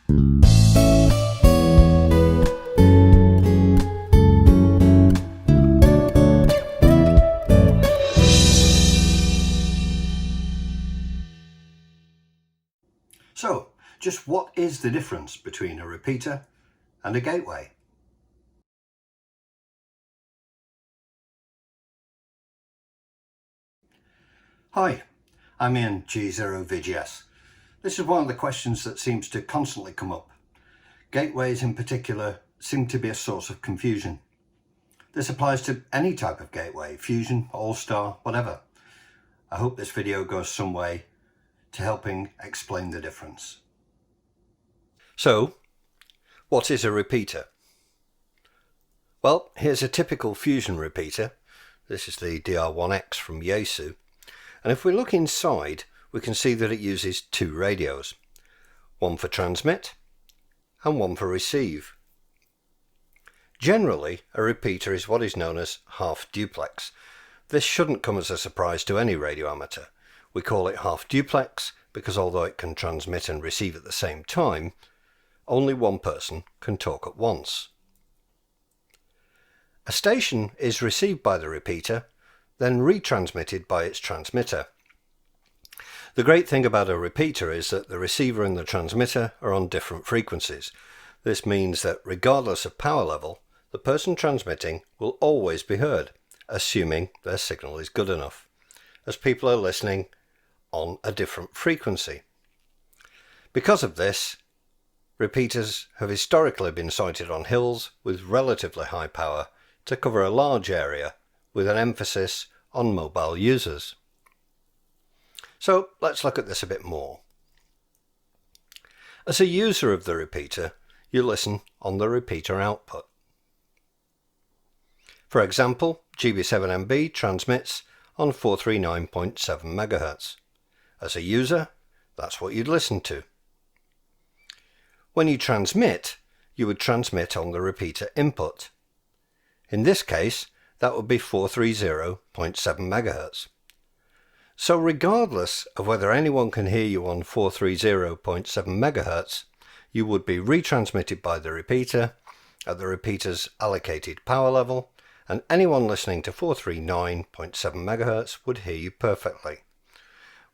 So, just what is the difference between a repeater and a gateway? Hi, I'm in G0VGS. This is one of the questions that seems to constantly come up. Gateways in particular seem to be a source of confusion. This applies to any type of gateway, Fusion, All-Star, whatever. I hope this video goes some way to helping explain the difference. So, what is a repeater? Well, here's a typical Fusion repeater. This is the DR1X from Yaesu. And if we look inside, we can see that it uses two radios. One for transmit and one for receive. Generally, a repeater is what is known as half duplex. This shouldn't come as a surprise to any radio amateur. We call it half duplex because although it can transmit and receive at the same time, only one person can talk at once. A station is received by the repeater, then retransmitted by its transmitter. The great thing about a repeater is that the receiver and the transmitter are on different frequencies. This means that regardless of power level, the person transmitting will always be heard, assuming their signal is good enough, as people are listening on a different frequency. Because of this, repeaters have historically been sited on hills with relatively high power to cover a large area, with an emphasis on mobile users. So let's look at this a bit more. As a user of the repeater, you listen on the repeater output. For example, GB7MB transmits on 439.7 MHz. As a user, that's what you'd listen to. When you transmit, you would transmit on the repeater input. In this case, that would be 430.7 MHz. So regardless of whether anyone can hear you on 430.7 MHz, you would be retransmitted by the repeater at the repeater's allocated power level, and anyone listening to 439.7 MHz would hear you perfectly.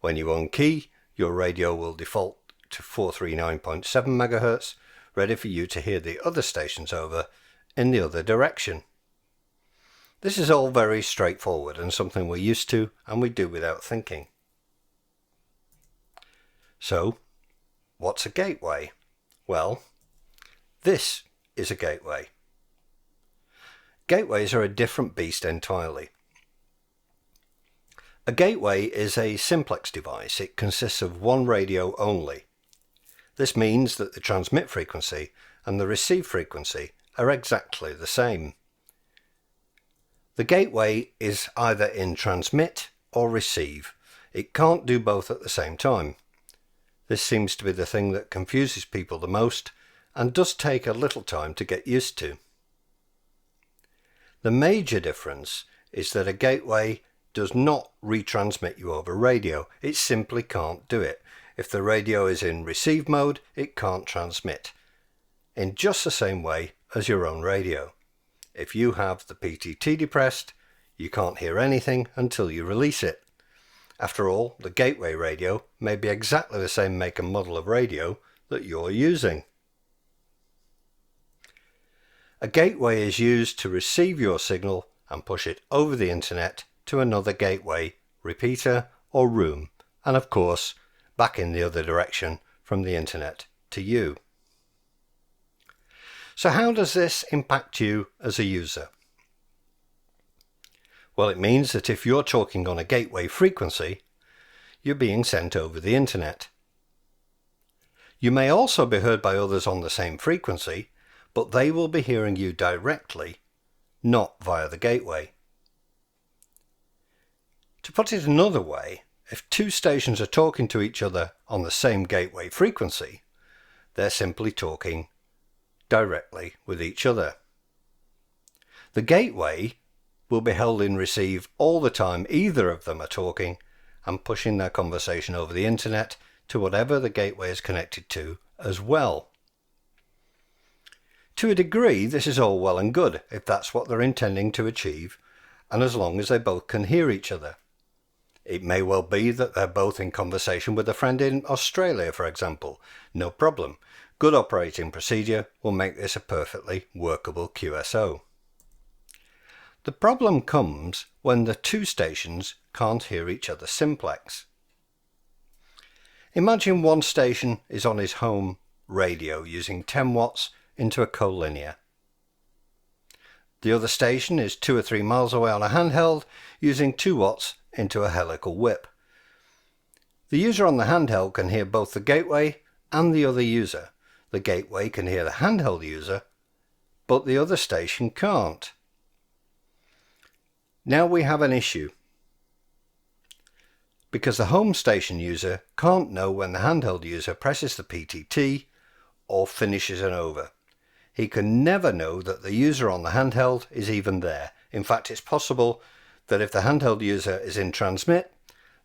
When you unkey, your radio will default to 439.7 MHz, ready for you to hear the other stations over in the other direction. This is all very straightforward and something we're used to and we do without thinking. So, what's a gateway? Well, this is a gateway. Gateways are a different beast entirely. A gateway is a simplex device. It consists of one radio only. This means that the transmit frequency and the receive frequency are exactly the same. The gateway is either in transmit or receive. It can't do both at the same time. This seems to be the thing that confuses people the most and does take a little time to get used to. The major difference is that a gateway does not retransmit you over radio. It simply can't do it. If the radio is in receive mode, it can't transmit, in just the same way as your own radio. If you have the PTT depressed, you can't hear anything until you release it. After all, the gateway radio may be exactly the same make and model of radio that you're using. A gateway is used to receive your signal and push it over the internet to another gateway, repeater or room, and of course back in the other direction from the internet to you. So how does this impact you as a user? Well, it means that if you're talking on a gateway frequency, you're being sent over the internet. You may also be heard by others on the same frequency, but they will be hearing you directly, not via the gateway. To put it another way, if two stations are talking to each other on the same gateway frequency, they're simply talking directly with each other. The gateway will be held in receive all the time either of them are talking and pushing their conversation over the internet to whatever the gateway is connected to as well. To a degree, this is all well and good if that's what they're intending to achieve, and as long as they both can hear each other. It may well be that they're both in conversation with a friend in Australia, for example. No problem. Good operating procedure will make this a perfectly workable QSO. The problem comes when the two stations can't hear each other simplex. Imagine one station is on his home radio using 10 watts into a collinear. The other station is 2 or 3 miles away on a handheld using 2 watts into a helical whip. The user on the handheld can hear both the gateway and the other user. The gateway can hear the handheld user, but the other station can't. Now we have an issue, because the home station user can't know when the handheld user presses the PTT or finishes an over. He can never know that the user on the handheld is even there. In fact, it's possible that if the handheld user is in transmit,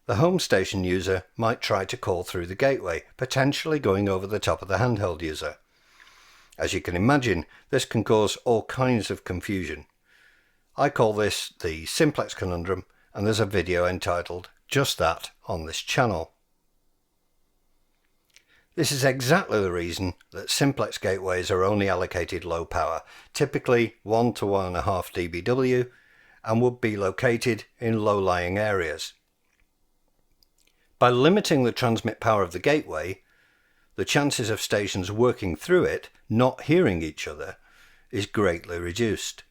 the home station user might try to call through the gateway, potentially going over the top of the handheld user. As you can imagine, this can cause all kinds of confusion. I call this the Simplex conundrum, and there's a video entitled just that on this channel. This is exactly the reason that simplex gateways are only allocated low power, typically 1 to 1.5 dBW, and would be located in low-lying areas. By limiting the transmit power of the gateway, the chances of stations working through it not hearing each other is greatly reduced.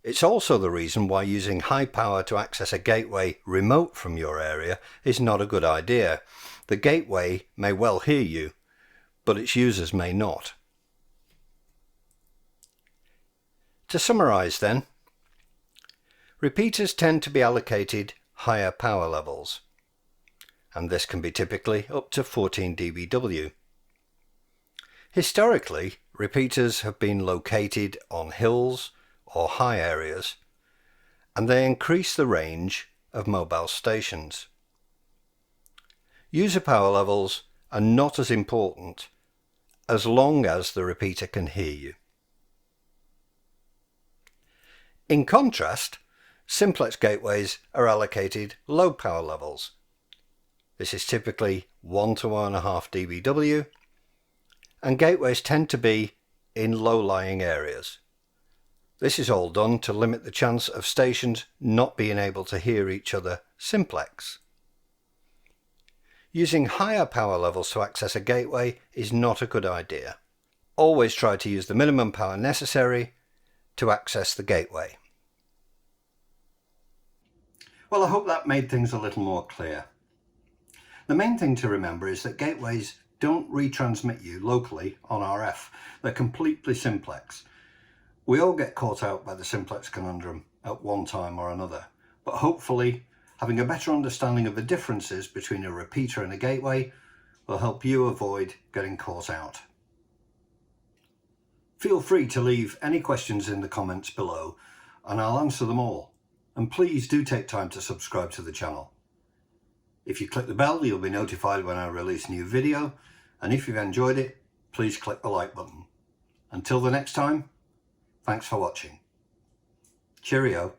It's also the reason why using high power to access a gateway remote from your area is not a good idea. The gateway may well hear you, but its users may not. To summarise then, repeaters tend to be allocated higher power levels, and this can be typically up to 14 dBW. Historically, repeaters have been located on hills or high areas, and they increase the range of mobile stations. User power levels are not as important as long as the repeater can hear you. In contrast, simplex gateways are allocated low power levels. This is typically 1 to 1.5 dBW, and gateways tend to be in low-lying areas. This is all done to limit the chance of stations not being able to hear each other simplex. Using higher power levels to access a gateway is not a good idea. Always try to use the minimum power necessary to access the gateway. Well, I hope that made things a little more clear. The main thing to remember is that gateways don't retransmit you locally on RF. They're completely simplex. We all get caught out by the simplex conundrum at one time or another, but hopefully having a better understanding of the differences between a repeater and a gateway will help you avoid getting caught out. Feel free to leave any questions in the comments below and I'll answer them all. And please do take time to subscribe to the channel. If you click the bell, you'll be notified when I release a new video, and if you've enjoyed it, please click the like button. Until the next time, thanks for watching. Cheerio.